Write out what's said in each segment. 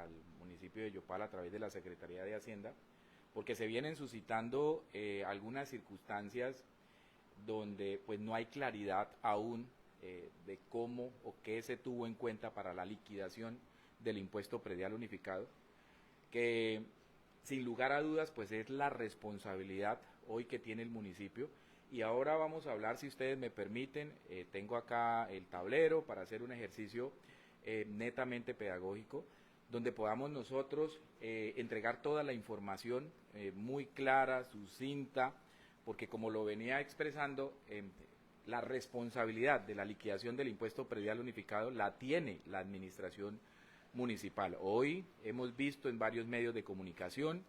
al municipio de Yopal a través de la Secretaría de Hacienda, porque se vienen suscitando algunas circunstancias donde pues no hay claridad aún de cómo o qué se tuvo en cuenta para la liquidación del impuesto predial unificado, que sin lugar a dudas pues es la responsabilidad hoy que tiene el municipio. Y ahora vamos a hablar, si ustedes me permiten, tengo acá el tablero para hacer un ejercicio netamente pedagógico, donde podamos nosotros entregar toda la información muy clara, sucinta, porque como lo venía expresando, la responsabilidad de la liquidación del impuesto predial unificado la tiene la administración municipal. Hoy hemos visto en varios medios de comunicación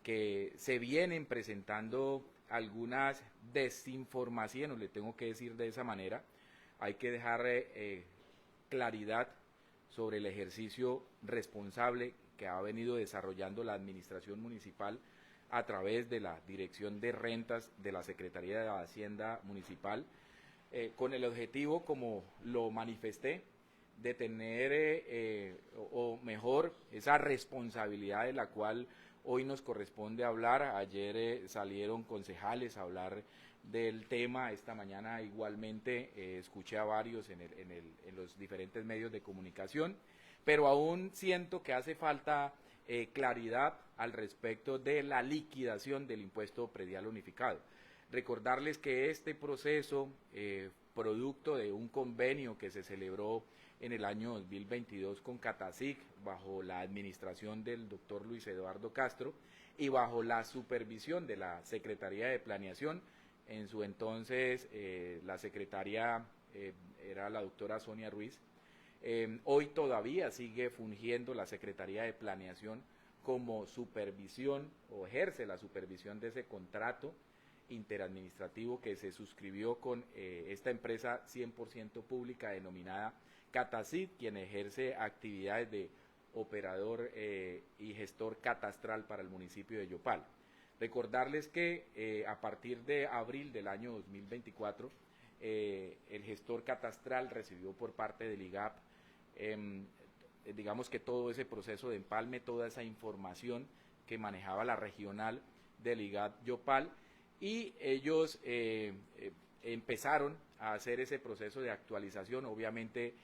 que se vienen presentando algunas desinformaciones, le tengo que decir de esa manera. Hay que dejar claridad sobre el ejercicio responsable que ha venido desarrollando la administración municipal a través de la Dirección de Rentas de la Secretaría de Hacienda Municipal, con el objetivo, como lo manifesté, de tener, o mejor, esa responsabilidad de la cual hoy nos corresponde hablar. Ayer salieron concejales a hablar del tema, esta mañana igualmente escuché a varios en los diferentes medios de comunicación, pero aún siento que hace falta claridad al respecto de la liquidación del impuesto predial unificado. Recordarles que este proceso, producto de un convenio que se celebró en el año 2022 con Catasic, bajo la administración del doctor Luis Eduardo Castro y bajo la supervisión de la Secretaría de Planeación, en su entonces la secretaria era la doctora Sonia Ruiz. Hoy todavía sigue fungiendo la Secretaría de Planeación como supervisión, o ejerce la supervisión de ese contrato interadministrativo que se suscribió con esta empresa 100% pública denominada Catacid, quien ejerce actividades de operador y gestor catastral para el municipio de Yopal. Recordarles que a partir de abril del año 2024, el gestor catastral recibió por parte del IGAP, digamos que todo ese proceso de empalme, toda esa información que manejaba la regional del IGAP Yopal, y ellos empezaron a hacer ese proceso de actualización. Obviamente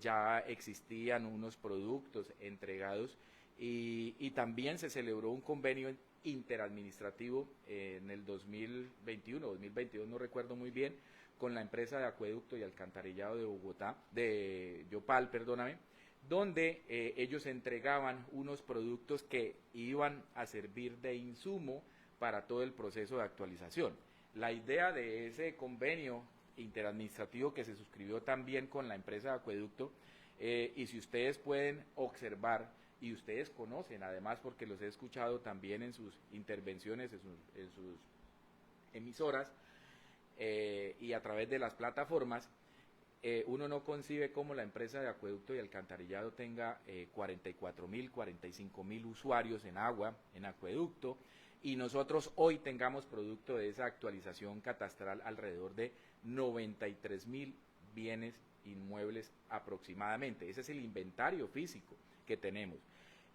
ya existían unos productos entregados y también se celebró un convenio interadministrativo en el 2021, 2022, no recuerdo muy bien, con la empresa de acueducto y alcantarillado de Bogotá, de Yopal, perdóname, donde ellos entregaban unos productos que iban a servir de insumo para todo el proceso de actualización. La idea de ese convenio interadministrativo que se suscribió también con la empresa de acueducto, y si ustedes pueden observar, y ustedes conocen además porque los he escuchado también en sus intervenciones, en sus emisoras y a través de las plataformas, uno no concibe cómo la empresa de acueducto y alcantarillado tenga 44.000, 45.000 usuarios en agua, en acueducto, y nosotros hoy tengamos producto de esa actualización catastral alrededor de 93.000 bienes inmuebles aproximadamente. Ese es el inventario físico que tenemos.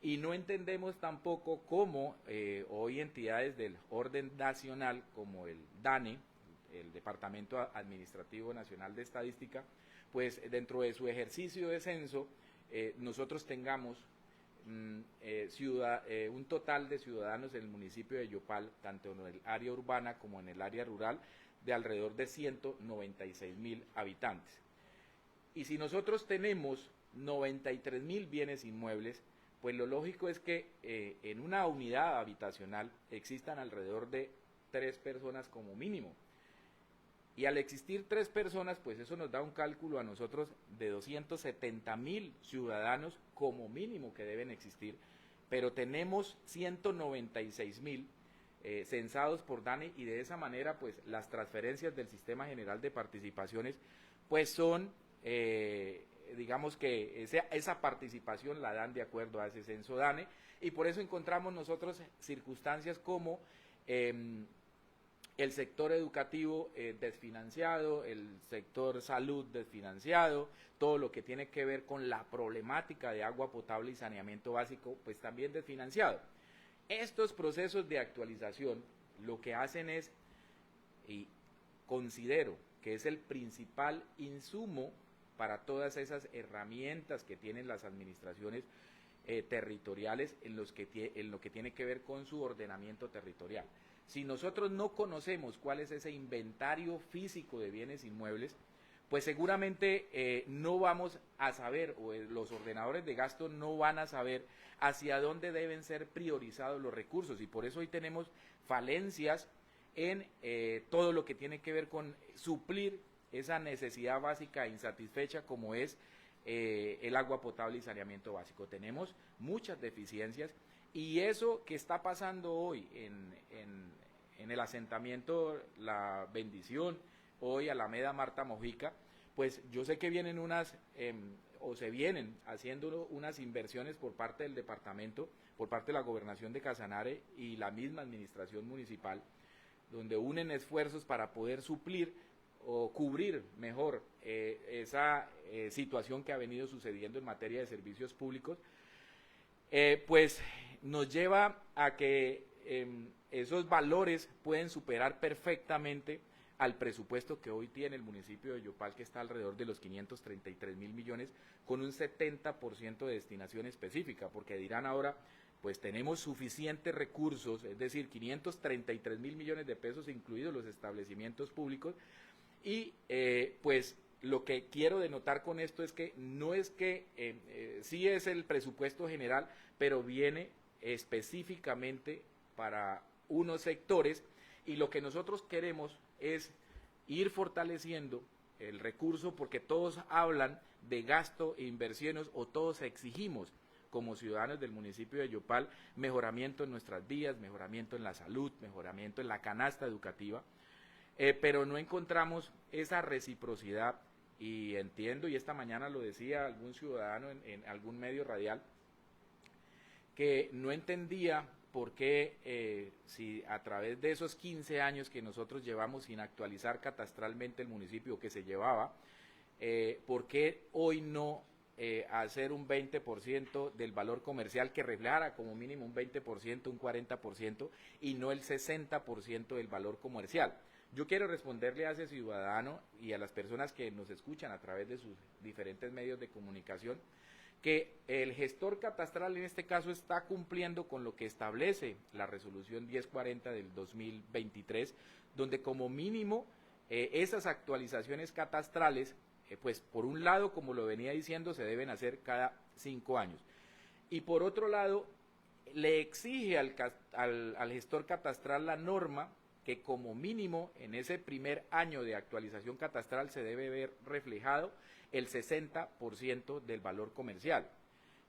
Y no entendemos tampoco cómo hoy entidades del orden nacional como el DANE, el Departamento Administrativo Nacional de Estadística, pues dentro de su ejercicio de censo nosotros tengamos un total de ciudadanos en el municipio de Yopal, tanto en el área urbana como en el área rural, de alrededor de 196.000 habitantes. Y si nosotros tenemos 93.000 bienes inmuebles, pues lo lógico es que en una unidad habitacional existan alrededor de 3 personas como mínimo. Y al existir 3 personas, pues eso nos da un cálculo a nosotros de 270.000 ciudadanos como mínimo que deben existir, pero tenemos 196.000 censados por DANE, y de esa manera pues las transferencias del Sistema General de Participaciones pues son, digamos que esa participación la dan de acuerdo a ese censo DANE, y por eso encontramos nosotros circunstancias como el sector educativo desfinanciado, el sector salud desfinanciado, todo lo que tiene que ver con la problemática de agua potable y saneamiento básico, pues también desfinanciado. Estos procesos de actualización lo que hacen es, y considero que es el principal insumo para todas esas herramientas que tienen las administraciones territoriales en lo que tiene que ver con su ordenamiento territorial. Si nosotros no conocemos cuál es ese inventario físico de bienes inmuebles, pues seguramente no vamos a saber, o los ordenadores de gasto no van a saber hacia dónde deben ser priorizados los recursos, y por eso hoy tenemos falencias en todo lo que tiene que ver con suplir esa necesidad básica insatisfecha como es el agua potable y saneamiento básico. Tenemos muchas deficiencias, y eso que está pasando hoy en el asentamiento La Bendición, hoy Alameda Marta Mojica, pues yo sé que vienen o se vienen haciendo unas inversiones por parte del departamento, por parte de la gobernación de Casanare y la misma administración municipal, donde unen esfuerzos para poder suplir o cubrir mejor esa situación que ha venido sucediendo en materia de servicios públicos, pues nos lleva a que esos valores pueden superar perfectamente al presupuesto que hoy tiene el municipio de Yopal, que está alrededor de los 533.000 millones, con un 70% de destinación específica, porque dirán ahora, pues tenemos suficientes recursos, es decir, 533.000 millones de pesos, incluidos los establecimientos públicos, y pues lo que quiero denotar con esto es que no es que sí es el presupuesto general, pero viene específicamente para unos sectores, y lo que nosotros queremos es ir fortaleciendo el recurso, porque todos hablan de gasto e inversiones, o todos exigimos como ciudadanos del municipio de Yopal mejoramiento en nuestras vías, mejoramiento en la salud, mejoramiento en la canasta educativa, pero no encontramos esa reciprocidad, y entiendo, y esta mañana lo decía algún ciudadano en algún medio radial, que no entendía por qué si a través de esos 15 años que nosotros llevamos sin actualizar catastralmente el municipio, que se llevaba, por qué hoy no hacer un 20% del valor comercial que reflejara como mínimo un 20%, un 40%, y no el 60% del valor comercial. Yo quiero responderle a ese ciudadano y a las personas que nos escuchan a través de sus diferentes medios de comunicación, que el gestor catastral en este caso está cumpliendo con lo que establece la resolución 1040 del 2023, donde como mínimo esas actualizaciones catastrales, pues por un lado, como lo venía diciendo, se deben hacer cada 5 años, y por otro lado le exige al gestor catastral la norma que como mínimo en ese primer año de actualización catastral se debe ver reflejado el 60% del valor comercial.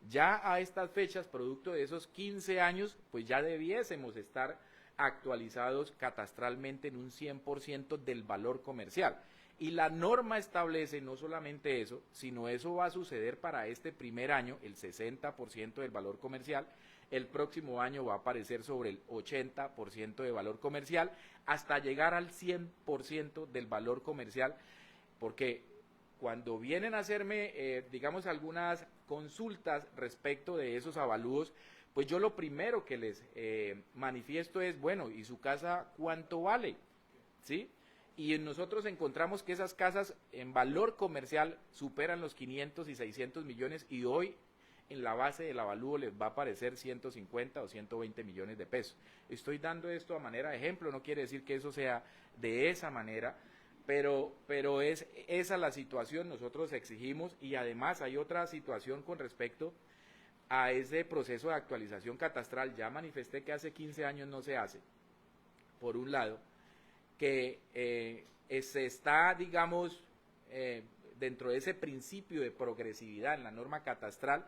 Ya a estas fechas, producto de esos 15 años, pues ya debiésemos estar actualizados catastralmente en un 100% del valor comercial. Y la norma establece no solamente eso, sino eso va a suceder para este primer año, el 60% del valor comercial. El próximo año va a aparecer sobre el 80% de valor comercial, hasta llegar al 100% del valor comercial, porque cuando vienen a hacerme, digamos, algunas consultas respecto de esos avalúos, pues yo lo primero que les manifiesto es, bueno, ¿y su casa cuánto vale? ¿Sí? Y nosotros encontramos que esas casas en valor comercial superan los 500 y 600 millones, y hoy en la base del avalúo les va a aparecer 150 o 120 millones de pesos. Estoy dando esto a manera de ejemplo, no quiere decir que eso sea de esa manera, pero es esa la situación, nosotros exigimos. Y además hay otra situación con respecto a ese proceso de actualización catastral. Ya manifesté que hace 15 años no se hace, por un lado, que se está, digamos, dentro de ese principio de progresividad en la norma catastral.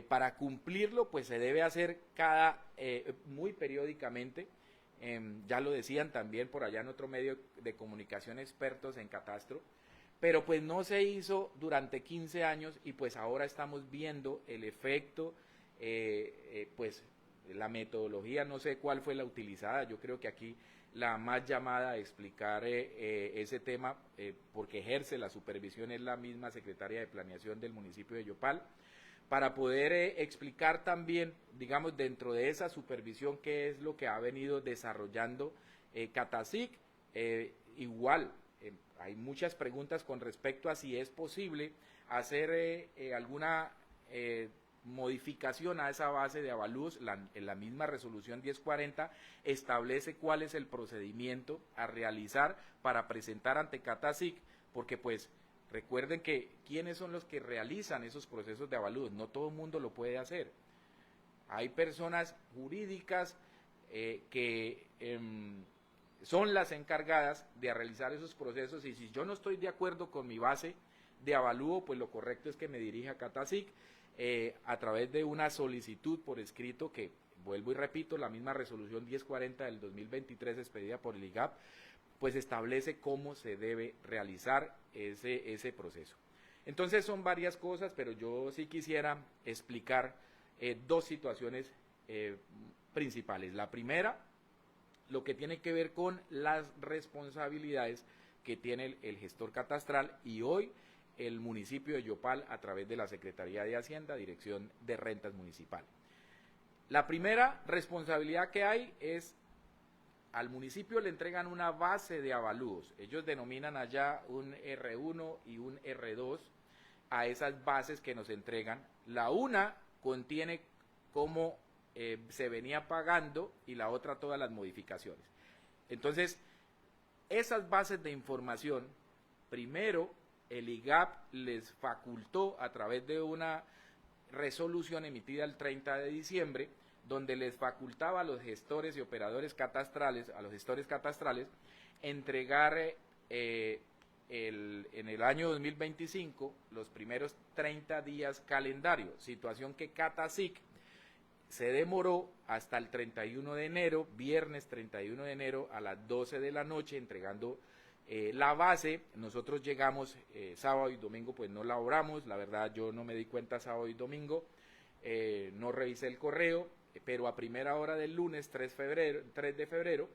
Para cumplirlo, pues se debe hacer muy periódicamente. Ya lo decían también por allá en otro medio de comunicación expertos en catastro, pero pues no se hizo durante 15 años, y pues ahora estamos viendo el efecto pues La metodología no sé cuál fue la utilizada, yo creo que aquí la más llamada a explicar ese tema, porque ejerce la supervisión, es la misma secretaria de Planeación del municipio de Yopal, para poder explicar también, digamos, dentro de esa supervisión qué es lo que ha venido desarrollando Catasic. Igual, hay muchas preguntas con respecto a si es posible hacer alguna modificación a esa base de avalúos. En la misma resolución 1040 establece cuál es el procedimiento a realizar para presentar ante Catasic, porque pues recuerden que quiénes son los que realizan esos procesos de avalúos, no todo el mundo lo puede hacer. Hay personas jurídicas que son las encargadas de realizar esos procesos, y si yo no estoy de acuerdo con mi base de avalúo, pues lo correcto es que me dirija a Catasic a través de una solicitud por escrito que, vuelvo y repito, la misma resolución 1040 del 2023 expedida por el IGAP, pues establece cómo se debe realizar ese proceso. Entonces son varias cosas, pero yo sí quisiera explicar dos situaciones principales. La primera, lo que tiene que ver con las responsabilidades que tiene el gestor catastral y hoy el municipio de Yopal a través de la Secretaría de Hacienda, Dirección de Rentas Municipal. La primera responsabilidad que hay es al municipio le entregan una base de avalúos. Ellos denominan allá un R1 y un R2 a esas bases que nos entregan. La una contiene cómo se venía pagando y la otra todas las modificaciones. Entonces, esas bases de información, primero el IGAP les facultó a través de una resolución emitida el 30 de diciembre, donde les facultaba a los gestores y operadores catastrales, a los gestores catastrales, entregar en el año 2025 los primeros 30 días calendario, situación que Catasic se demoró hasta el 31 de enero, viernes 31 de enero a las 12 de la noche entregando la base. Nosotros llegamos sábado y domingo, pues no laboramos, la verdad yo no me di cuenta sábado y domingo, no revisé el correo, pero a primera hora del lunes 3 de febrero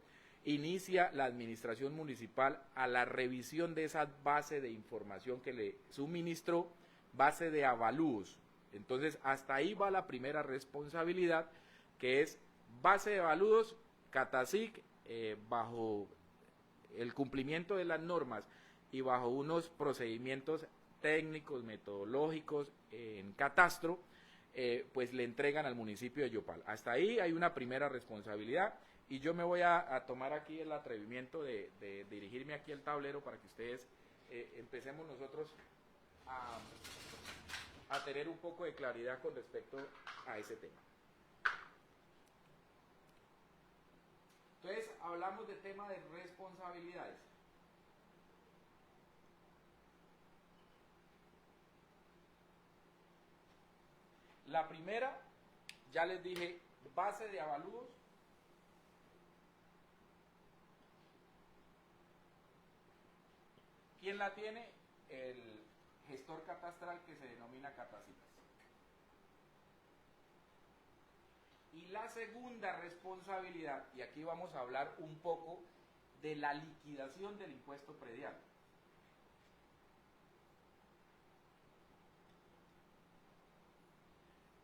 inicia la administración municipal a la revisión de esa base de información que le suministró, base de avalúos. Entonces hasta ahí va la primera responsabilidad, que es base de avalúos, Catasic, bajo el cumplimiento de las normas y bajo unos procedimientos técnicos, metodológicos en catastro, pues le entregan al municipio de Yopal. Hasta ahí hay una primera responsabilidad y yo me voy a tomar aquí el atrevimiento de dirigirme aquí al tablero para que ustedes empecemos nosotros a tener un poco de claridad con respecto a ese tema. Entonces, hablamos del tema de responsabilidades. La primera, ya les dije, base de avalúos. ¿Quién la tiene? El gestor catastral que se denomina Catasic. Y la segunda responsabilidad, y aquí vamos a hablar un poco de la liquidación del impuesto predial.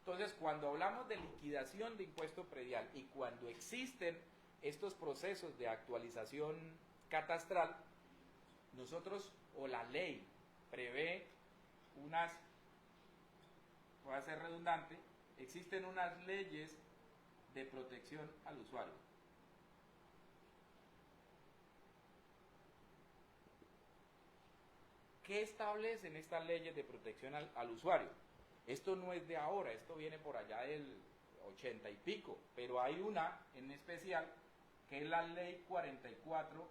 Entonces, cuando hablamos de liquidación de impuesto predial y cuando existen estos procesos de actualización catastral, nosotros o la ley prevé unas, voy a ser redundante, existen unas leyes de protección al usuario. ¿Qué establecen estas leyes de protección al usuario? Esto no es de ahora, esto viene por allá del 80 y pico, pero hay una en especial que es la ley 44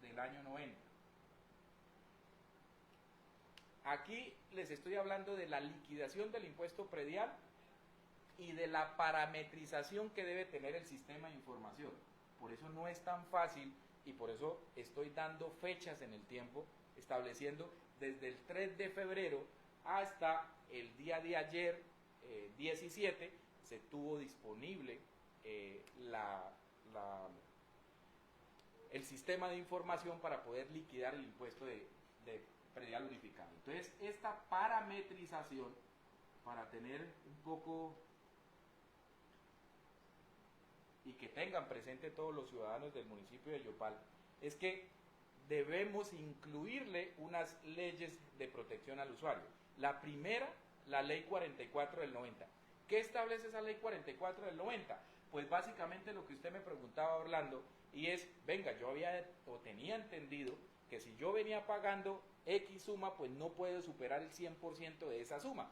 del año 90. Aquí les estoy hablando de la liquidación del impuesto predial y de la parametrización que debe tener el sistema de información. Por eso no es tan fácil y por eso estoy dando fechas en el tiempo, estableciendo desde el 3 de febrero hasta el día de ayer, 17, se tuvo disponible el sistema de información para poder liquidar el impuesto de predial unificado. Entonces, esta parametrización, para tener un poco y que tengan presente todos los ciudadanos del municipio de Yopal, es que debemos incluirle unas leyes de protección al usuario. La primera, la ley 44 del 90. ¿Qué establece esa ley 44 del 90? Pues básicamente lo que usted me preguntaba, Orlando, y es, venga, yo había o tenía entendido que si yo venía pagando X suma, pues no puedo superar el 100% de esa suma.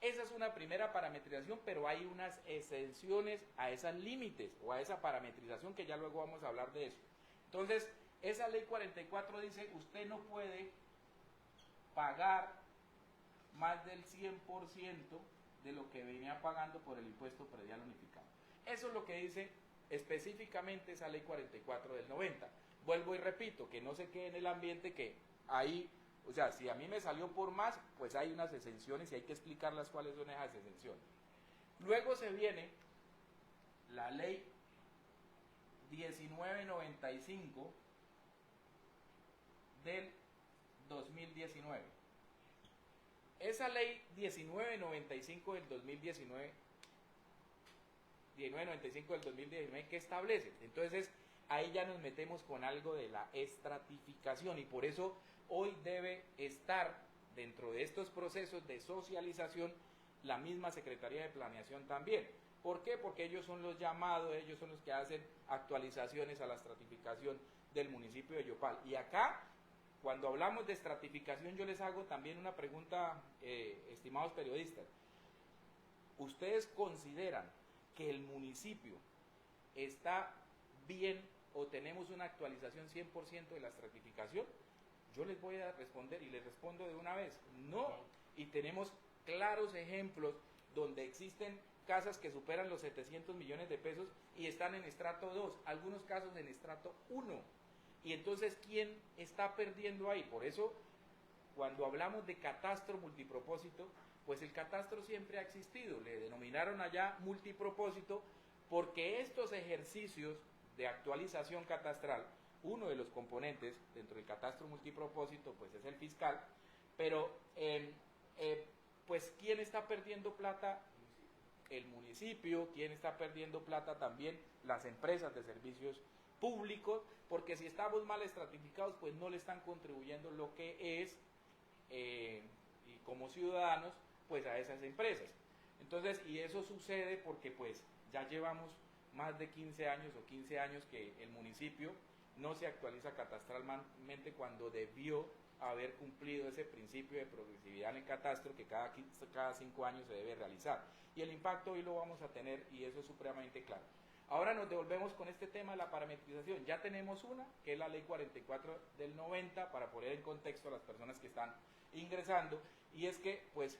Esa es una primera parametrización, pero hay unas exenciones a esos límites o a esa parametrización que ya luego vamos a hablar de eso. Entonces, esa ley 44 dice, usted no puede pagar más del 100% de lo que venía pagando por el impuesto predial unificado. Eso es lo que dice específicamente esa ley 44 del 90. Vuelvo y repito, que no se quede en el ambiente que ahí, o sea, si a mí me salió por más, pues hay unas exenciones y hay que explicarlas cuáles son esas exenciones. Luego se viene la ley 1995 del 2019. Esa ley 1995 del 2019, ¿qué establece? Entonces, ahí ya nos metemos con algo de la estratificación y por eso hoy debe estar dentro de estos procesos de socialización la misma Secretaría de Planeación también. ¿Por qué? Porque ellos son los llamados, ellos son los que hacen actualizaciones a la estratificación del municipio de Yopal. Y acá, cuando hablamos de estratificación, yo les hago también una pregunta, estimados periodistas. ¿Ustedes consideran que el municipio está bien o tenemos una actualización 100% de la estratificación? Yo les voy a responder y les respondo de una vez, no. Y tenemos claros ejemplos donde existen casas que superan los 700 millones de pesos y están en estrato 2, algunos casos en estrato 1. Y entonces, ¿quién está perdiendo ahí? Por eso, cuando hablamos de catastro multipropósito, pues el catastro siempre ha existido, le denominaron allá multipropósito porque estos ejercicios de actualización catastral, uno de los componentes dentro del catastro multipropósito, pues es el fiscal, pero pues ¿quién está perdiendo plata? El municipio. ¿Quién está perdiendo plata? También las empresas de servicios públicos, porque si estamos mal estratificados, pues no le están contribuyendo lo que es, y como ciudadanos, pues a esas empresas. Entonces, y eso sucede porque pues ya llevamos más de 15 años o 15 años que el municipio no se actualiza catastralmente cuando debió haber cumplido ese principio de progresividad en el catastro que cada 5 años se debe realizar. Y el impacto hoy lo vamos a tener y eso es supremamente claro. Ahora nos devolvemos con este tema de la parametrización. Ya tenemos una, que es la ley 44 del 90, para poner en contexto a las personas que están ingresando, y es que pues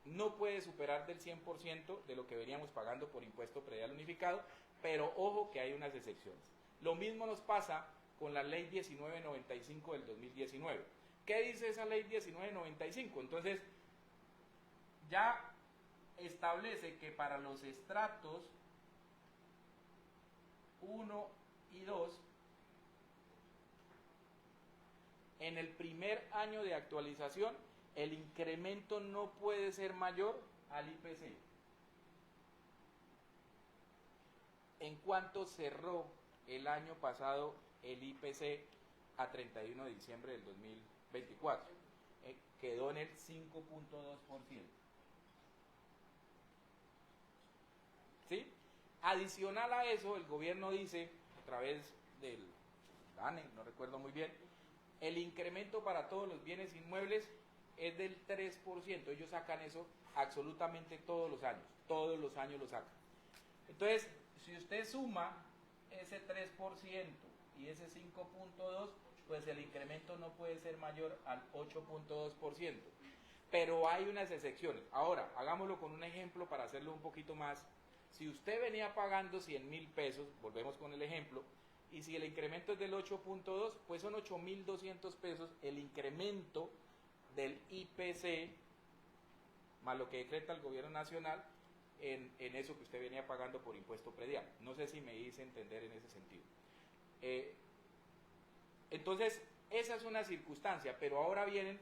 no puede superar del 100% de lo que veníamos pagando por impuesto predial unificado, pero ojo que hay unas excepciones. Lo mismo nos pasa con la ley 1995 del 2019. ¿Qué dice esa ley 1995? Entonces, ya establece que para los estratos 1 y 2, en el primer año de actualización, el incremento no puede ser mayor al IPC. ¿En cuánto cerró el año pasado el IPC a 31 de diciembre del 2024? Quedó en el 5.2%. ¿Sí? Adicional a eso, el gobierno dice, a través del DANE, no recuerdo muy bien, el incremento para todos los bienes inmuebles es del 3%. Ellos sacan eso absolutamente todos los años lo sacan. Entonces, si usted suma ese 3% y ese 5.2%, pues el incremento no puede ser mayor al 8.2%. Pero hay unas excepciones. Ahora, hagámoslo con un ejemplo para hacerlo un poquito más. Si usted venía pagando 100.000 pesos, volvemos con el ejemplo, y si el incremento es del 8.2, pues son 8.200 pesos el incremento del IPC, más lo que decreta el gobierno nacional, en eso que usted venía pagando por impuesto predial. No sé si me hice entender en ese sentido. Entonces, esa es una circunstancia, pero ahora vienen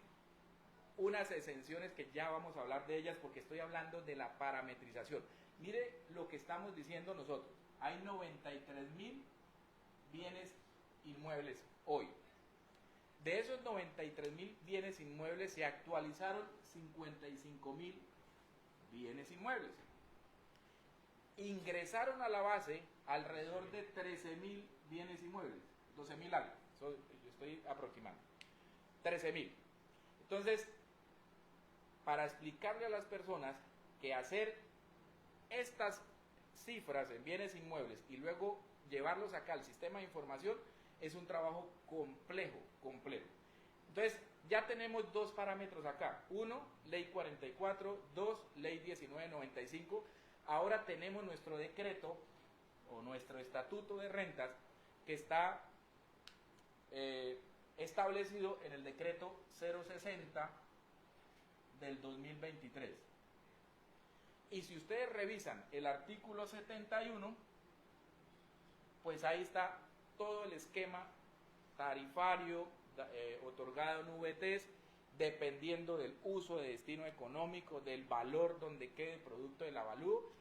unas exenciones que ya vamos a hablar de ellas porque estoy hablando de la parametrización. Mire lo que estamos diciendo nosotros. Hay 93.000 bienes inmuebles hoy. De esos 93.000 bienes inmuebles se actualizaron 55.000 bienes inmuebles. Ingresaron a la base alrededor de 13.000 bienes inmuebles, 12.000 algo, yo estoy aproximando, 13.000. Entonces, para explicarle a las personas que hacer estas cifras en bienes inmuebles y luego llevarlos acá al sistema de información es un trabajo complejo. Entonces, ya tenemos dos parámetros acá. Uno, ley 44, dos, ley 1995. Ahora tenemos nuestro decreto o nuestro estatuto de rentas que está establecido en el decreto 060 del 2023. Y si ustedes revisan el artículo 71, pues ahí está todo el esquema tarifario otorgado en VTs, dependiendo del uso de destino económico, del valor donde quede el producto del avalúo.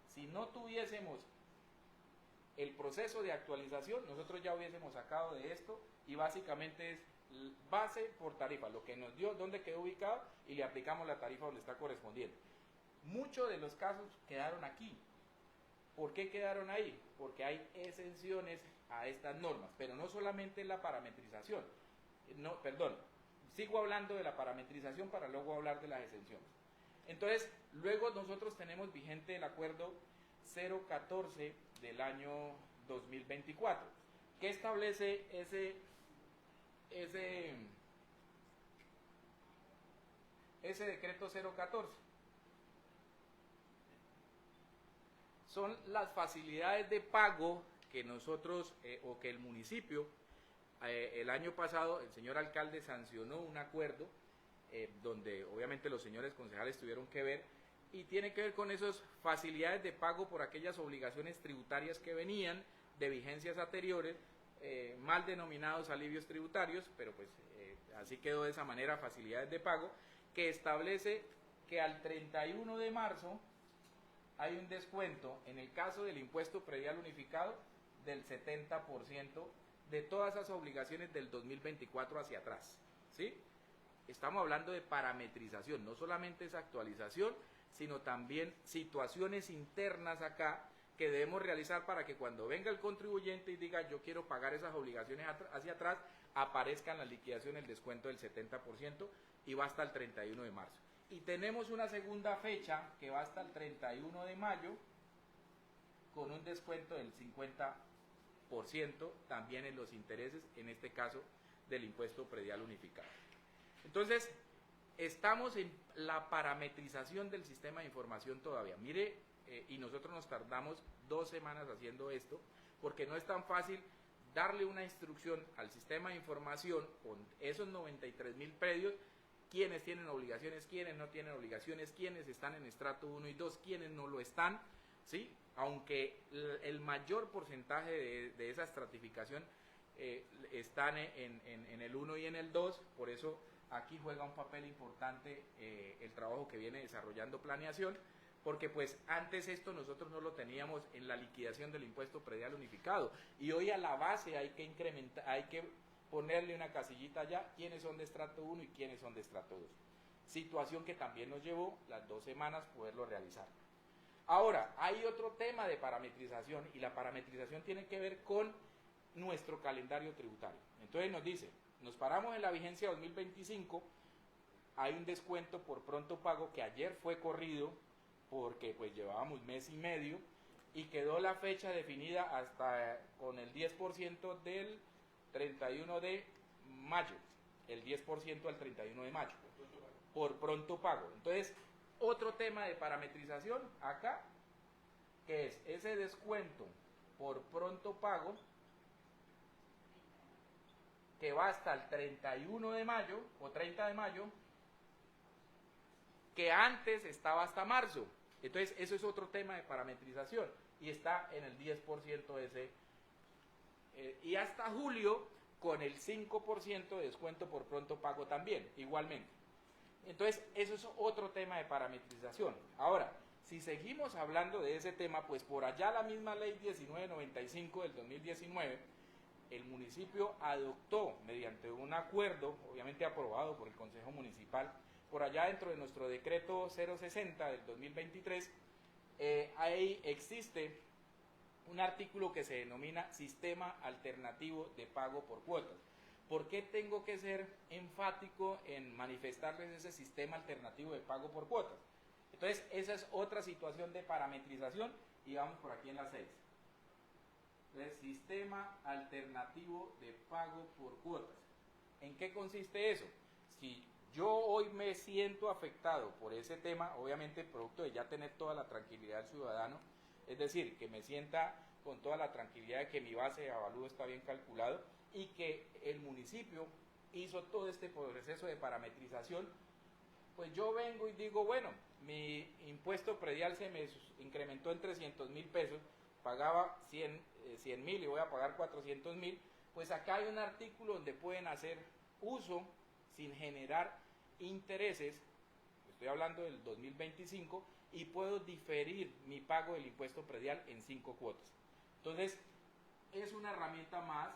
Si no tuviésemos el proceso de actualización, nosotros ya hubiésemos sacado de esto y básicamente es base por tarifa, lo que nos dio, dónde quedó ubicado y le aplicamos la tarifa donde está correspondiente. Muchos de los casos quedaron aquí. ¿Por qué quedaron ahí? Porque hay exenciones a estas normas, pero no solamente la parametrización. No, perdón, sigo hablando de la parametrización para luego hablar de las exenciones. Entonces, luego nosotros tenemos vigente el acuerdo 014 del año 2024, que establece ese decreto 014. Son las facilidades de pago que nosotros o que el municipio el año pasado el señor alcalde sancionó un acuerdo donde obviamente los señores concejales tuvieron que ver y tiene que ver con esas facilidades de pago por aquellas obligaciones tributarias que venían de vigencias anteriores, mal denominados alivios tributarios, pero pues así quedó de esa manera, facilidades de pago, que establece que al 31 de marzo hay un descuento en el caso del impuesto predial unificado del 70% de todas esas obligaciones del 2024 hacia atrás, ¿sí? Estamos hablando de parametrización, no solamente esa actualización, sino también situaciones internas acá que debemos realizar para que cuando venga el contribuyente y diga yo quiero pagar esas obligaciones hacia atrás, aparezca en la liquidación el descuento del 70% y va hasta el 31 de marzo. Y tenemos una segunda fecha que va hasta el 31 de mayo con un descuento del 50% también en los intereses, en este caso del impuesto predial unificado. Entonces, estamos en la parametrización del sistema de información todavía. Mire, y nosotros nos tardamos 2 semanas haciendo esto, porque no es tan fácil darle una instrucción al sistema de información con esos 93.000 predios, quiénes tienen obligaciones, quiénes no tienen obligaciones, quiénes están en estrato 1 y 2, quiénes no lo están, ¿sí? Aunque el mayor porcentaje de esa estratificación están en el 1 y en el 2, por eso aquí juega un papel importante el trabajo que viene desarrollando planeación, porque pues antes esto nosotros no lo teníamos en la liquidación del impuesto predial unificado, y hoy a la base hay que incrementar, hay que ponerle una casillita allá, quiénes son de estrato 1 y quiénes son de estrato 2. Situación que también nos llevó las 2 semanas poderlo realizar. Ahora, hay otro tema de parametrización, y la parametrización tiene que ver con nuestro calendario tributario. Entonces nos dice, nos paramos en la vigencia 2025, hay un descuento por pronto pago que ayer fue corrido, porque pues llevábamos mes y medio, y quedó la fecha definida hasta con el 10% del 31 de mayo, el 10% al 31 de mayo, por pronto pago. Entonces, otro tema de parametrización acá, que es ese descuento por pronto pago, que va hasta el 31 de mayo o 30 de mayo, que antes estaba hasta marzo. Entonces, eso es otro tema de parametrización y está en el 10% ese. Y hasta julio con el 5% de descuento por pronto pago también, igualmente. Entonces, eso es otro tema de parametrización. Ahora, si seguimos hablando de ese tema, pues por allá la misma ley 1995 del 2019, el municipio adoptó mediante un acuerdo, obviamente aprobado por el Consejo Municipal, por allá dentro de nuestro decreto 060 del 2023, ahí existe un artículo que se denomina Sistema Alternativo de Pago por Cuotas. ¿Por qué tengo que ser enfático en manifestarles ese sistema alternativo de pago por cuotas? Entonces, esa es otra situación de parametrización y vamos por aquí en la 6. Entonces, sistema alternativo de pago por cuotas. ¿En qué consiste eso? Si yo hoy me siento afectado por ese tema, obviamente producto de ya tener toda la tranquilidad del ciudadano, es decir, que me sienta con toda la tranquilidad de que mi base de avalúo está bien calculado y que el municipio hizo todo este proceso de parametrización, pues yo vengo y digo, bueno, mi impuesto predial se me incrementó en 300.000 pesos, pagaba 100.000 y voy a pagar 400.000, pues acá hay un artículo donde pueden hacer uso sin generar intereses, estoy hablando del 2025, y puedo diferir mi pago del impuesto predial en 5 cuotas. Entonces, es una herramienta más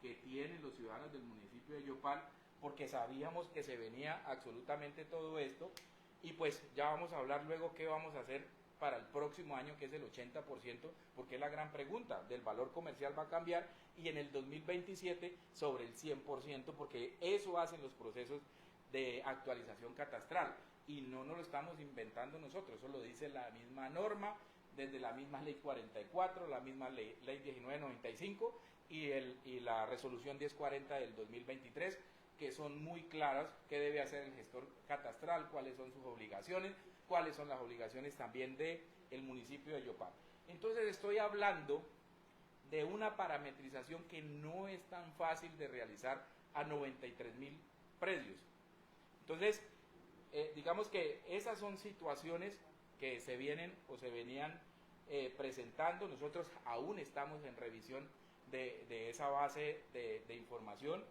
que tienen los ciudadanos del municipio de Yopal, porque sabíamos que se venía absolutamente todo esto, y pues ya vamos a hablar luego qué vamos a hacer para el próximo año, que es el 80%, porque es la gran pregunta, del valor comercial va a cambiar, y en el 2027 sobre el 100%, porque eso hacen los procesos de actualización catastral, y no nos lo estamos inventando nosotros, eso lo dice la misma norma, desde la misma ley 44, la misma ley 1995 y la resolución 1040 del 2023, que son muy claras, qué debe hacer el gestor catastral, cuáles son sus obligaciones, cuáles son las obligaciones también del municipio de Yopal. Entonces estoy hablando de una parametrización que no es tan fácil de realizar a 93.000 predios. Entonces, digamos que esas son situaciones que se vienen o se venían presentando. Nosotros aún estamos en revisión de esa base de información.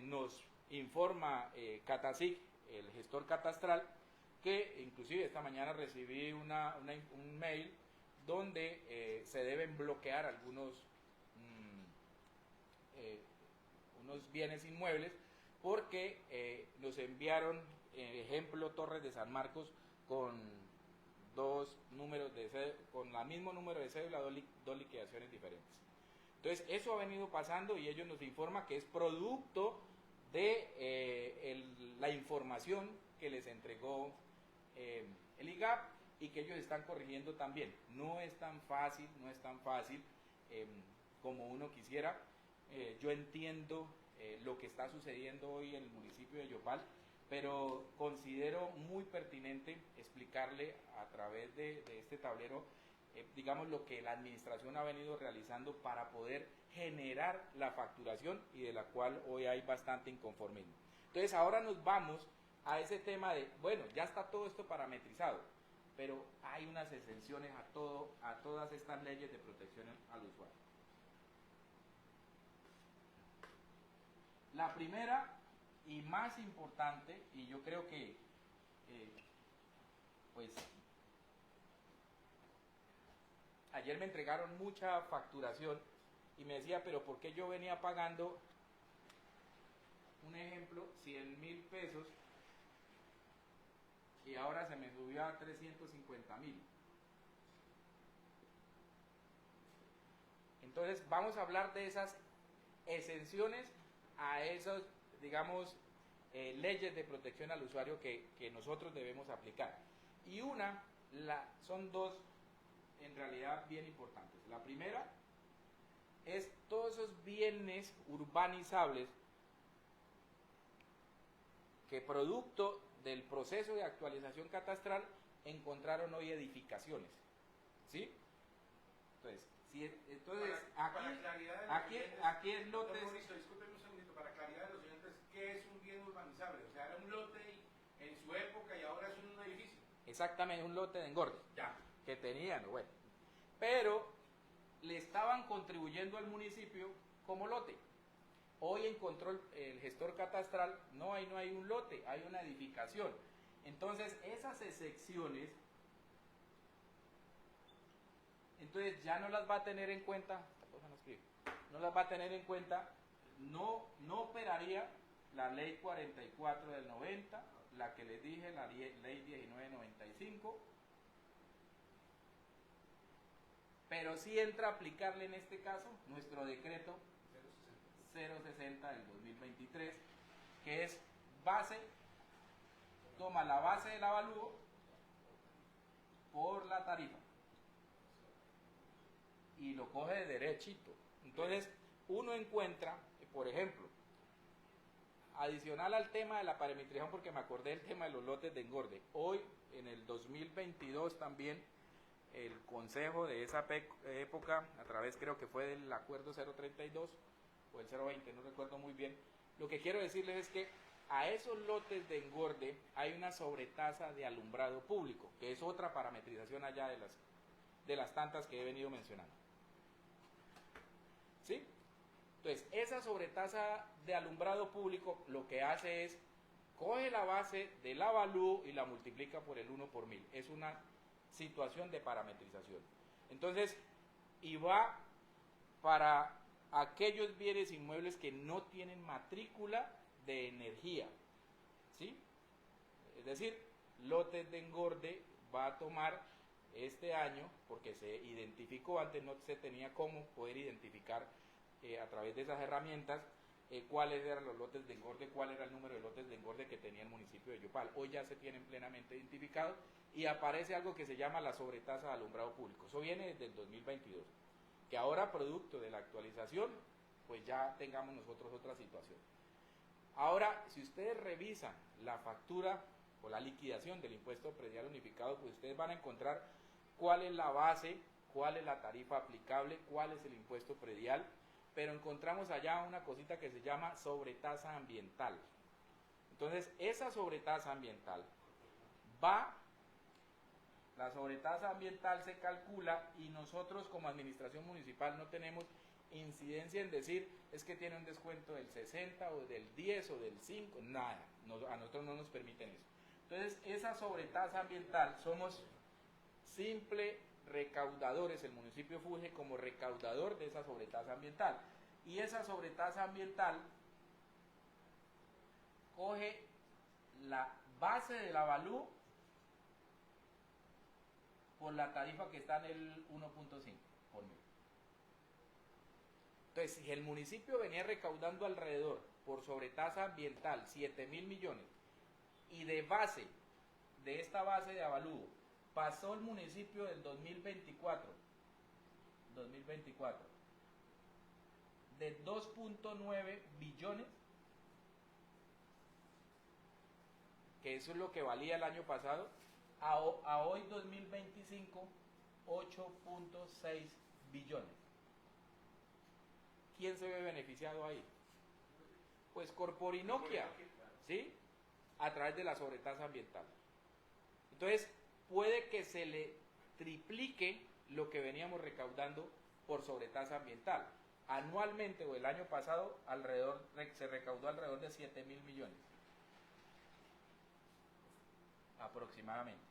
Nos informa Catasic, el gestor catastral, que inclusive esta mañana recibí un mail donde se deben bloquear unos bienes inmuebles porque nos enviaron, ejemplo, Torres de San Marcos con dos números con el mismo número de cédula, dos liquidaciones diferentes. Entonces, eso ha venido pasando y ellos nos informan que es producto de la información que les entregó el IGAP y que ellos están corrigiendo también. No es tan fácil como uno quisiera. Yo entiendo lo que está sucediendo hoy en el municipio de Yopal, pero considero muy pertinente explicarle a través de este tablero, digamos, lo que la administración ha venido realizando para poder generar la facturación y de la cual hoy hay bastante inconformismo. Entonces ahora nos vamos a ese tema de, bueno, ya está todo esto parametrizado, pero hay unas exenciones a todas estas leyes de protección al usuario. La primera y más importante, y yo creo que pues ayer me entregaron mucha facturación y me decía, pero ¿por qué yo venía pagando, un ejemplo, 100.000 pesos y ahora se me subió a 350.000? Entonces vamos a hablar de esas exenciones a esas, digamos, leyes de protección al usuario que nosotros debemos aplicar. Y son dos en realidad bien importantes. La primera es todos esos bienes urbanizables que producto del proceso de actualización catastral encontraron hoy edificaciones, ¿sí? Entonces, aquí es lotes. Discúlpeme un segundito, para claridad de los oyentes, ¿qué es un bien urbanizable? O sea, era un lote en su época y ahora es un exactamente, un lote de engorde, ya, que tenían, bueno, pero le estaban contribuyendo al municipio como lote. Hoy encontró el gestor catastral, no, ahí no hay un lote, hay una edificación. Entonces, esas excepciones, entonces ya no las va a tener en cuenta, no las va a tener en cuenta, no operaría la ley 44 del 90, la que les dije, la ley 1995, pero sí entra a aplicarle en este caso nuestro decreto 060 del 2023, que es base, toma la base del avalúo por la tarifa y lo coge de derechito. Entonces uno encuentra, por ejemplo, adicional al tema de la parametrización, porque me acordé del tema de los lotes de engorde, hoy en el 2022 también el consejo de esa época, a través creo que fue del acuerdo 032 o el 020, no recuerdo muy bien, lo que quiero decirles es que a esos lotes de engorde hay una sobretasa de alumbrado público, que es otra parametrización allá de las tantas que he venido mencionando. ¿Sí? Entonces, esa sobretasa de alumbrado público lo que hace es, coge la base del avalúo y la multiplica por el 1 por 1000. Es una situación de parametrización. Entonces, y va para aquellos bienes inmuebles que no tienen matrícula de energía. ¿Sí? Es decir, lotes de engorde va a tomar este año, porque se identificó, antes no se tenía cómo poder identificar a través de esas herramientas cuáles eran los lotes de engorde, cuál era el número de lotes de engorde que tenía el municipio de Yopal. Hoy ya se tienen plenamente identificados y aparece algo que se llama la sobretasa de alumbrado público. Eso viene desde el 2022, que ahora producto de la actualización, pues ya tengamos nosotros otra situación. Ahora, si ustedes revisan la factura o la liquidación del impuesto predial unificado, pues ustedes van a encontrar cuál es la base, cuál es la tarifa aplicable, cuál es el impuesto predial, pero encontramos allá una cosita que se llama sobretasa ambiental. Entonces, esa sobretasa ambiental la sobretasa ambiental se calcula y nosotros como administración municipal no tenemos incidencia en decir es que tiene un descuento del 60 o del 10 o del 5, nada, a nosotros no nos permiten eso. Entonces, esa sobretasa ambiental somos simple recaudadores, el municipio funge como recaudador de esa sobretasa ambiental, y esa sobretasa ambiental coge la base del avalúo por la tarifa que está en el 1.5 por mil. Entonces, si el municipio venía recaudando alrededor por sobretasa ambiental 7.000 millones y de base, de esta base de avalúo, pasó el municipio del 2024 de 2.9 billones, que eso es lo que valía el año pasado, a hoy 2025, 8.6 billones. ¿Quién se ve beneficiado ahí? Pues Corporinoquia, ¿sí? A través de la sobretasa ambiental. Entonces, puede que se le triplique lo que veníamos recaudando por sobretasa ambiental. Anualmente o el año pasado se recaudó alrededor de 7.000 millones. Aproximadamente.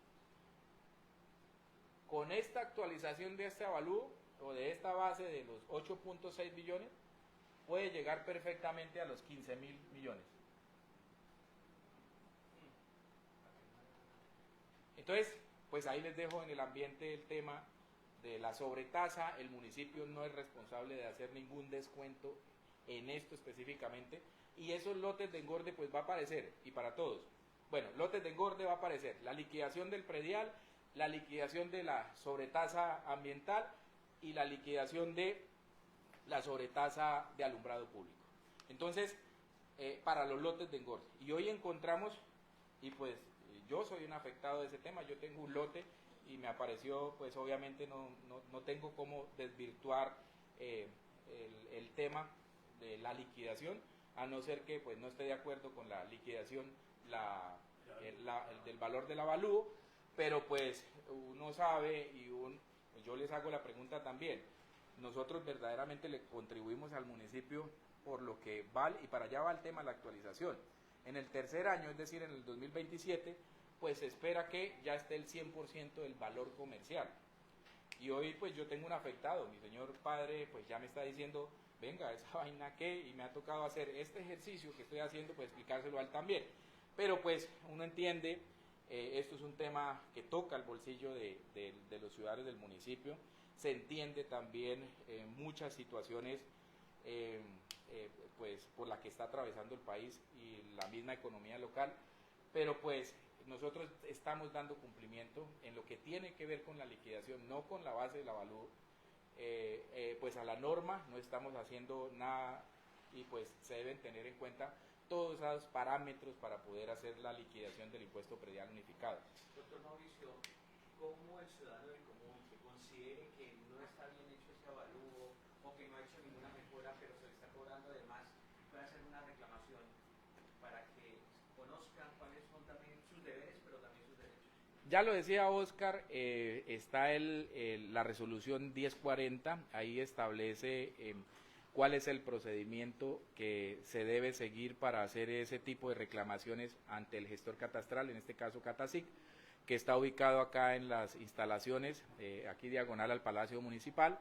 Con esta actualización de este avalúo o de esta base de los 8.6 billones, puede llegar perfectamente a los 15.000 millones. Entonces, pues ahí les dejo en el ambiente el tema de la sobretasa. El municipio no es responsable de hacer ningún descuento en esto específicamente, y esos lotes de engorde pues va a aparecer, y para todos. Bueno, lotes de engorde va a aparecer la liquidación del predial, la liquidación de la sobretasa ambiental y la liquidación de la sobretasa de alumbrado público. Entonces, para los lotes de engorde. Y hoy encontramos, y pues yo soy un afectado de ese tema, yo tengo un lote y me apareció, pues obviamente no tengo cómo desvirtuar el tema de la liquidación, a no ser que pues no esté de acuerdo con la liquidación del valor del avalúo, pero pues uno sabe pues yo les hago la pregunta también, nosotros verdaderamente le contribuimos al municipio por lo que vale, y para allá va el tema de la actualización. En el tercer año, es decir, en el 2027, pues se espera que ya esté el 100% del valor comercial. Y hoy pues yo tengo un afectado, mi señor padre pues ya me está diciendo, venga, esa vaina qué, y me ha tocado hacer este ejercicio que estoy haciendo, pues explicárselo a él también. Pero pues uno entiende, esto es un tema que toca el bolsillo de los ciudadanos del municipio, se entiende también muchas situaciones pues por la que está atravesando el país y la misma economía local, pero pues nosotros estamos dando cumplimiento en lo que tiene que ver con la liquidación, no con la base del avalúo, pues a la norma, no estamos haciendo nada y pues se deben tener en cuenta todos esos parámetros para poder hacer la liquidación del impuesto predial unificado. Doctor Mauricio, ¿cómo el ciudadano del común que considere que no está bien hecho ese avalúo o que no ha hecho ninguna mejora pero se le está cobrando de más, puede hacer una reclamación para que conozcan cuáles son también sus deberes pero también sus derechos? Ya lo decía Oscar, está la resolución 1040, ahí establece cuál es el procedimiento que se debe seguir para hacer ese tipo de reclamaciones ante el gestor catastral, en este caso Catasic, que está ubicado acá en las instalaciones, aquí diagonal al Palacio Municipal.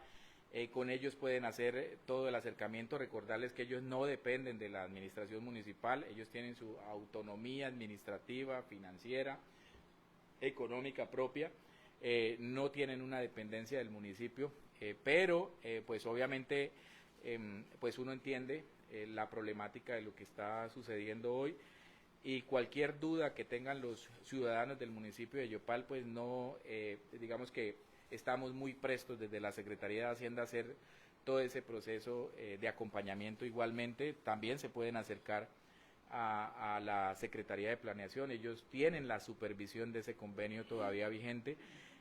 Con ellos pueden hacer todo el acercamiento, recordarles que ellos no dependen de la administración municipal, ellos tienen su autonomía administrativa, financiera, económica propia, no tienen una dependencia del municipio, pero pues obviamente pues uno entiende la problemática de lo que está sucediendo hoy y cualquier duda que tengan los ciudadanos del municipio de Yopal, pues no, digamos que estamos muy prestos desde la Secretaría de Hacienda a hacer todo ese proceso de acompañamiento. Igualmente también se pueden acercar a la Secretaría de Planeación, ellos tienen la supervisión de ese convenio todavía vigente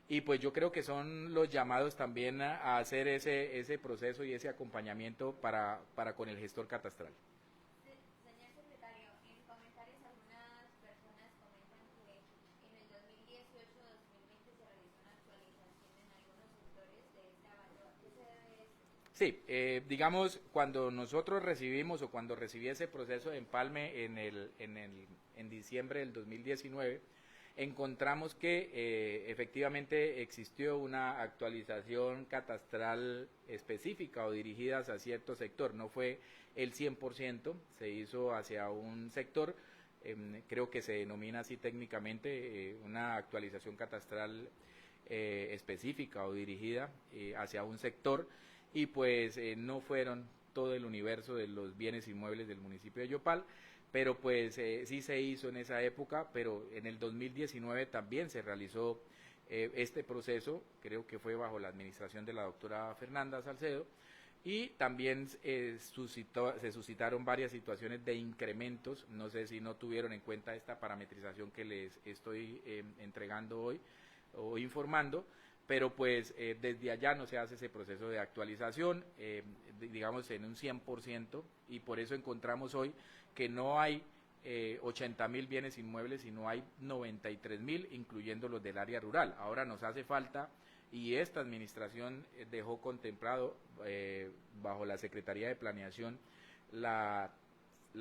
y pues yo creo que son los llamados también a hacer ese proceso y ese acompañamiento para con el gestor catastral. Señor secretario, en comentarios algunas personas comentan que en el 2018-2020 se realizó una actualización en algunos sectores de este avalúo. ¿A qué se debe esto? Sí, digamos, cuando nosotros recibimos o cuando recibí ese proceso de empalme en diciembre del 2019, encontramos que efectivamente existió una actualización catastral específica o dirigida hacia cierto sector, no fue el 100%, se hizo hacia un sector, creo que se denomina así técnicamente, una actualización catastral específica o dirigida hacia un sector, y pues no fueron todo el universo de los bienes inmuebles del municipio de Yopal, pero pues sí se hizo en esa época, pero en el 2019 también se realizó este proceso, creo que fue bajo la administración de la doctora Fernanda Salcedo, y también se suscitaron varias situaciones de incrementos, no sé si no tuvieron en cuenta esta parametrización que les estoy entregando hoy o informando, pero pues desde allá no se hace ese proceso de actualización, digamos en un 100%, y por eso encontramos hoy que no hay 80.000 bienes inmuebles, sino hay 93.000, incluyendo los del área rural. Ahora nos hace falta, y esta administración dejó contemplado bajo la Secretaría de Planeación la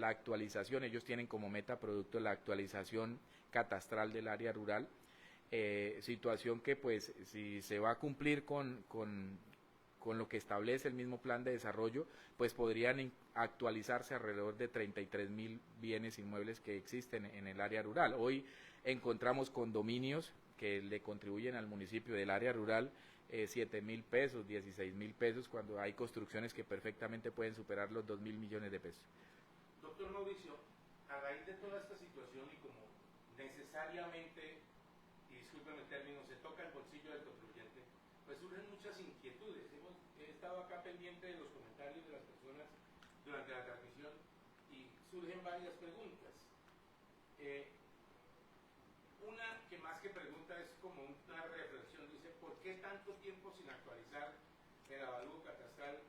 actualización, ellos tienen como meta producto la actualización catastral del área rural, situación que pues si se va a cumplir con lo que establece el mismo plan de desarrollo, pues podrían actualizarse alrededor de 33.000 bienes inmuebles que existen en el área rural. Hoy encontramos condominios que le contribuyen al municipio del área rural 7.000 pesos, 16.000 pesos, cuando hay construcciones que perfectamente pueden superar los 2.000 millones de pesos. Doctor Mauricio, a raíz de toda esta situación y como necesariamente, y discúlpeme el término, se toca el bolsillo del contribuyente, pues surgen muchas inquietudes. He estado acá pendiente de los comentarios de las personas durante la transmisión y surgen varias preguntas. Una que más que pregunta es como una reflexión, dice, ¿por qué tanto tiempo sin actualizar el avalúo catastral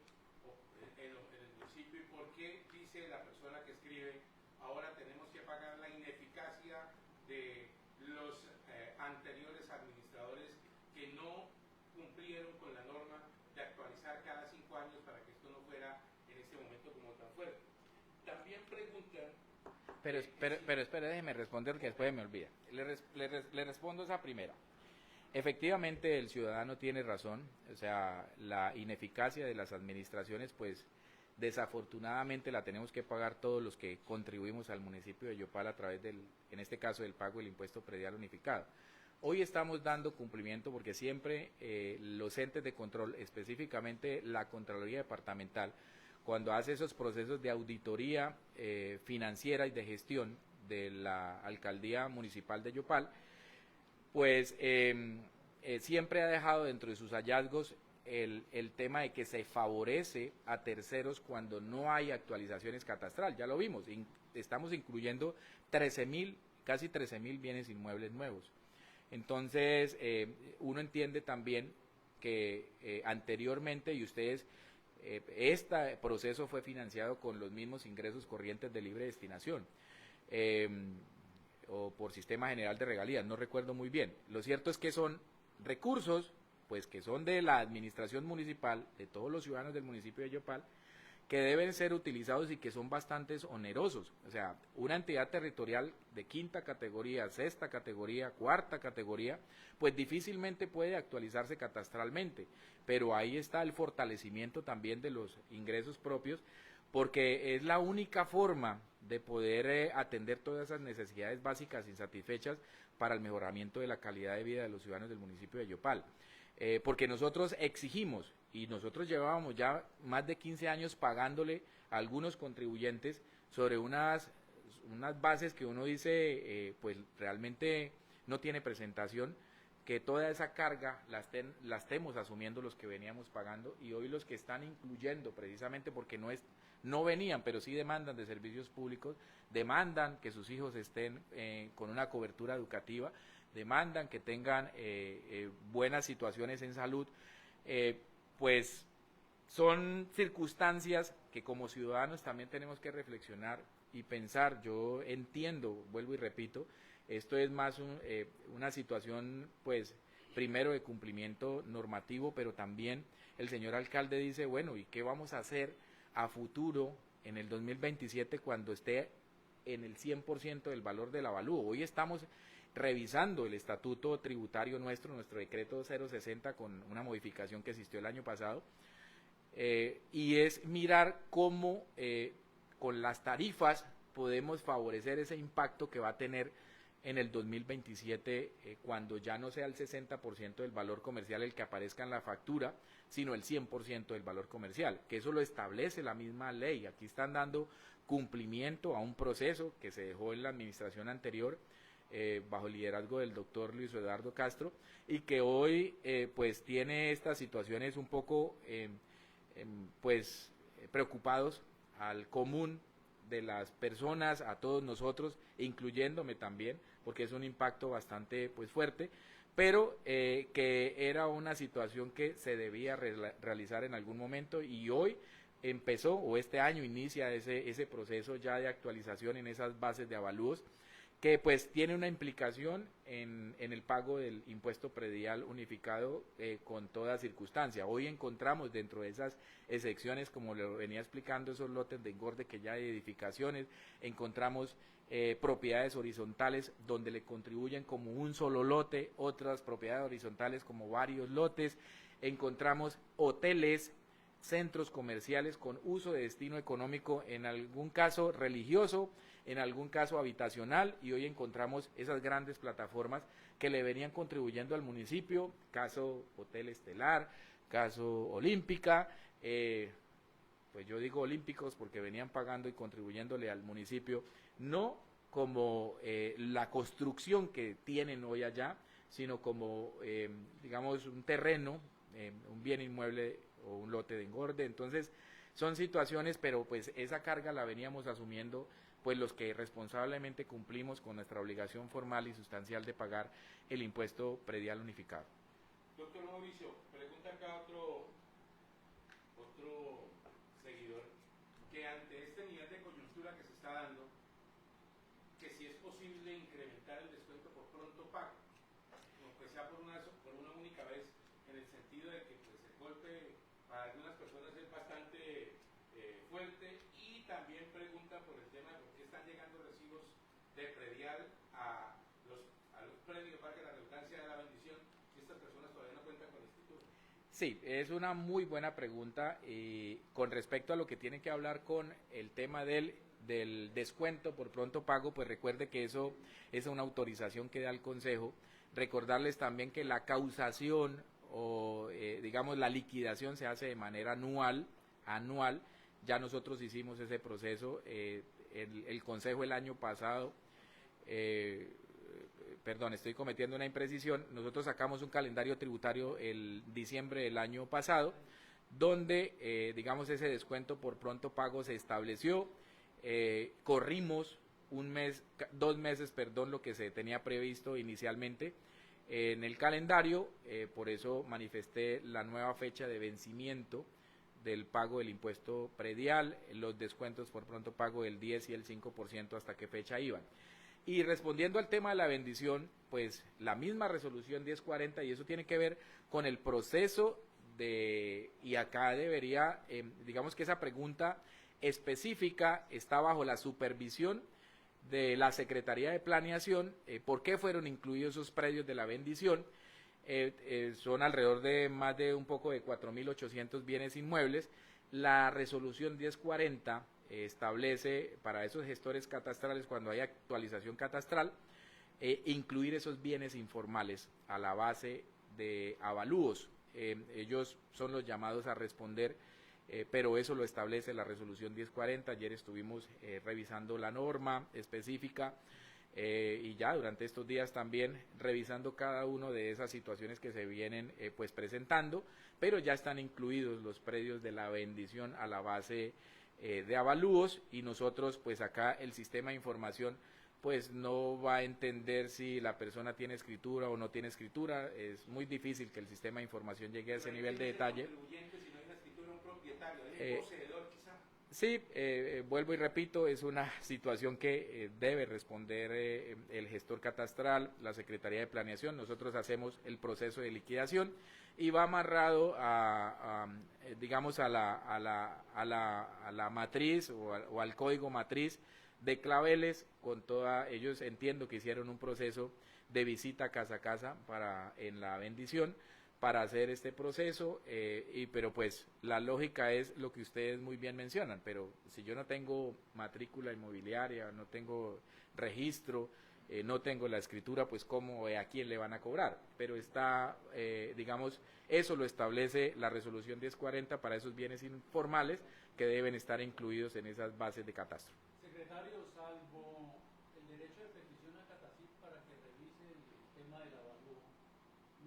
en el municipio y por qué dice la persona que escribe, ahora tenemos que pagar la ineficacia de los anteriores pero espere, déjeme responder que después me olvida. Le respondo esa primera. Efectivamente, el ciudadano tiene razón, o sea, la ineficacia de las administraciones, pues desafortunadamente la tenemos que pagar todos los que contribuimos al municipio de Yopal a través del, en este caso, del pago del impuesto predial unificado. Hoy estamos dando cumplimiento porque siempre los entes de control, específicamente la Contraloría Departamental, cuando hace esos procesos de auditoría financiera y de gestión de la Alcaldía Municipal de Yopal, pues siempre ha dejado dentro de sus hallazgos el tema de que se favorece a terceros cuando no hay actualizaciones catastral. Ya lo vimos, estamos incluyendo 13.000, casi 13.000 bienes inmuebles nuevos. Entonces, uno entiende también que anteriormente, y ustedes, este proceso fue financiado con los mismos ingresos corrientes de libre destinación, o por Sistema General de Regalías, no recuerdo muy bien. Lo cierto es que son recursos, pues que son de la administración municipal, de todos los ciudadanos del municipio de Yopal, que deben ser utilizados y que son bastante onerosos. O sea, una entidad territorial de quinta categoría, sexta categoría, cuarta categoría, pues difícilmente puede actualizarse catastralmente, pero ahí está el fortalecimiento también de los ingresos propios, porque es la única forma de poder atender todas esas necesidades básicas insatisfechas para el mejoramiento de la calidad de vida de los ciudadanos del municipio de Yopal. Porque nosotros exigimos, y nosotros llevábamos ya más de 15 años pagándole a algunos contribuyentes sobre unas bases que uno dice, pues realmente no tiene presentación, que toda esa carga la estemos asumiendo los que veníamos pagando, y hoy los que están incluyendo, precisamente porque no venían, pero sí demandan de servicios públicos, demandan que sus hijos estén con una cobertura educativa, demandan que tengan buenas situaciones en salud, pues son circunstancias que como ciudadanos también tenemos que reflexionar y pensar. Yo entiendo, vuelvo y repito, esto es más una situación, pues, primero de cumplimiento normativo, pero también el señor alcalde dice, bueno, ¿y qué vamos a hacer a futuro en el 2027 cuando esté en el 100% del valor del avalúo? Hoy estamos revisando el estatuto tributario nuestro decreto 060 con una modificación que existió el año pasado, y es mirar cómo con las tarifas podemos favorecer ese impacto que va a tener en el 2027, cuando ya no sea el 60% del valor comercial el que aparezca en la factura, sino el 100% del valor comercial, que eso lo establece la misma ley. Aquí están dando cumplimiento a un proceso que se dejó en la administración anterior, bajo el liderazgo del doctor Luis Eduardo Castro, y que hoy pues tiene estas situaciones un poco pues preocupados al común de las personas, a todos nosotros, incluyéndome también, porque es un impacto bastante pues fuerte, pero que era una situación que se debía realizar en algún momento, y hoy empezó, o este año inicia ese proceso ya de actualización en esas bases de avalúos, que pues tiene una implicación en el pago del impuesto predial unificado con toda circunstancia. Hoy encontramos dentro de esas excepciones, como le venía explicando, esos lotes de engorde que ya hay edificaciones, encontramos propiedades horizontales donde le contribuyen como un solo lote, otras propiedades horizontales como varios lotes, encontramos hoteles, centros comerciales con uso de destino económico, en algún caso religioso, en algún caso habitacional, y hoy encontramos esas grandes plataformas que le venían contribuyendo al municipio, caso Hotel Estelar, caso Olímpica, pues yo digo olímpicos porque venían pagando y contribuyéndole al municipio, no como la construcción que tienen hoy allá, sino como, digamos, un terreno, un bien inmueble o un lote de engorde. Entonces son situaciones, pero pues esa carga la veníamos asumiendo pues los que responsablemente cumplimos con nuestra obligación formal y sustancial de pagar el impuesto predial unificado. Doctor Mauricio, pregunta acá otro seguidor, que ante este nivel de coyuntura que se está dando, que si es posible incrementar el descuento por pronto pago, aunque sea por una única vez, en el sentido de que pues, el golpe para algunas personas es bastante fuerte, y también pregunta por el tema de por qué están llegando recibos de predial a los predios, para que la redundancia de la bendición, si estas personas todavía no cuentan con escritura? Sí, es una muy buena pregunta con respecto a lo que tiene que hablar con el tema del descuento por pronto pago. Pues recuerde que eso es una autorización que da el Consejo. Recordarles también que la causación o digamos la liquidación se hace de manera anual. Ya nosotros hicimos ese proceso, el Consejo el año pasado, perdón, estoy cometiendo una imprecisión, nosotros sacamos un calendario tributario el diciembre del año pasado, donde digamos ese descuento por pronto pago se estableció, corrimos 2 meses, lo que se tenía previsto inicialmente en el calendario, por eso manifesté la nueva fecha de vencimiento del pago del impuesto predial, los descuentos por pronto pago del 10 y el 5% hasta qué fecha iban. Y respondiendo al tema de la bendición, pues la misma resolución 1040, y eso tiene que ver con el proceso y acá debería, digamos que esa pregunta específica está bajo la supervisión de la Secretaría de Planeación. ¿Por qué fueron incluidos esos predios de la bendición? Son alrededor de más de un poco de 4.800 bienes inmuebles. La resolución 1040 establece para esos gestores catastrales, cuando hay actualización catastral, incluir esos bienes informales a la base de avalúos. Ellos son los llamados a responder, pero eso lo establece la resolución 1040. Ayer estuvimos revisando la norma específica y ya durante estos días también revisando cada una de esas situaciones que se vienen pues presentando, pero ya están incluidos los predios de la bendición a la base de avalúos, y nosotros pues acá el sistema de información pues no va a entender si la persona tiene escritura o no tiene escritura. Es muy difícil que el sistema de información llegue a ese nivel de detalle. Sí, vuelvo y repito, es una situación que debe responder el gestor catastral, la Secretaría de Planeación. Nosotros hacemos el proceso de liquidación y va amarrado digamos a la matriz o al código matriz de claveles. Ellos entiendo que hicieron un proceso de visita casa a casa en la bendición para hacer este proceso, pero pues la lógica es lo que ustedes muy bien mencionan. Pero si yo no tengo matrícula inmobiliaria, no tengo registro, no tengo la escritura, pues cómo, a quién le van a cobrar. Pero está, digamos, eso lo establece la resolución 1040 para esos bienes informales que deben estar incluidos en esas bases de catastro. Secretario, salvo el derecho de petición a Catacip para que revise el tema del avalúo,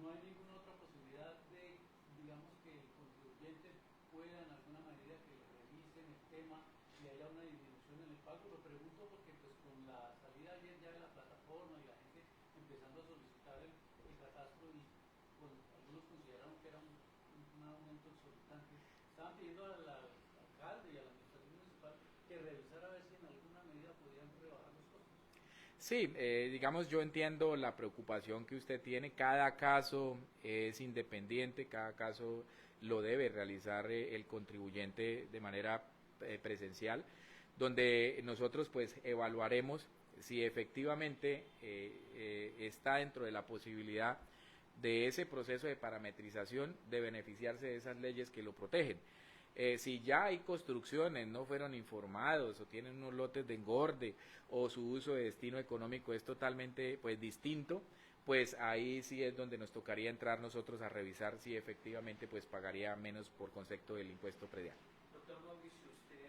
¿no hay ninguna otra posibilidad de, digamos, que el contribuyente pueda en alguna manera que le revisen el tema y haya una disminución en el pago? Lo pregunto porque pues con la salida ayer ya de la plataforma y la gente empezando a solicitar el catastro, y pues, algunos consideraron que era un aumento exorbitante, estaban pidiendo al alcalde y a la administración municipal que revisara a ver si en alguna medida podían rebajar los costos. Sí, digamos, yo entiendo la preocupación que usted tiene. Cada caso es independiente, cada caso lo debe realizar el contribuyente de manera presencial, donde nosotros pues evaluaremos si efectivamente está dentro de la posibilidad de ese proceso de parametrización de beneficiarse de esas leyes que lo protegen. Si ya hay construcciones, no fueron informados o tienen unos lotes de engorde o su uso de destino económico es totalmente pues distinto, pues ahí sí es donde nos tocaría entrar nosotros a revisar si efectivamente pues pagaría menos por concepto del impuesto predial. Doctor Mauricio, usted en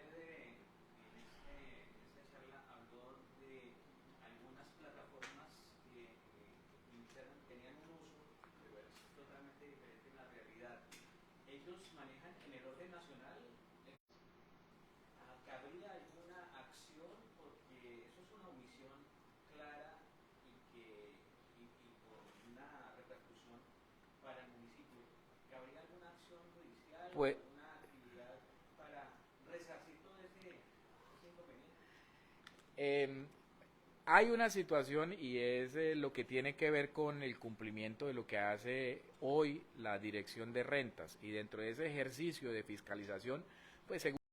esta charla habló de algunas plataformas que tenían un uso, pero es totalmente diferente en la realidad. Ellos manejan en el orden nacional. ¿Cabría alguna acción? Porque eso es una omisión clara y con una repercusión para el municipio. ¿Cabría alguna acción judicial o Pues, alguna actividad para resarcir todo ese inconveniente? Hay una situación y es lo que tiene que ver con el cumplimiento de lo que hace hoy la Dirección de Rentas, y dentro de ese ejercicio de fiscalización, pues según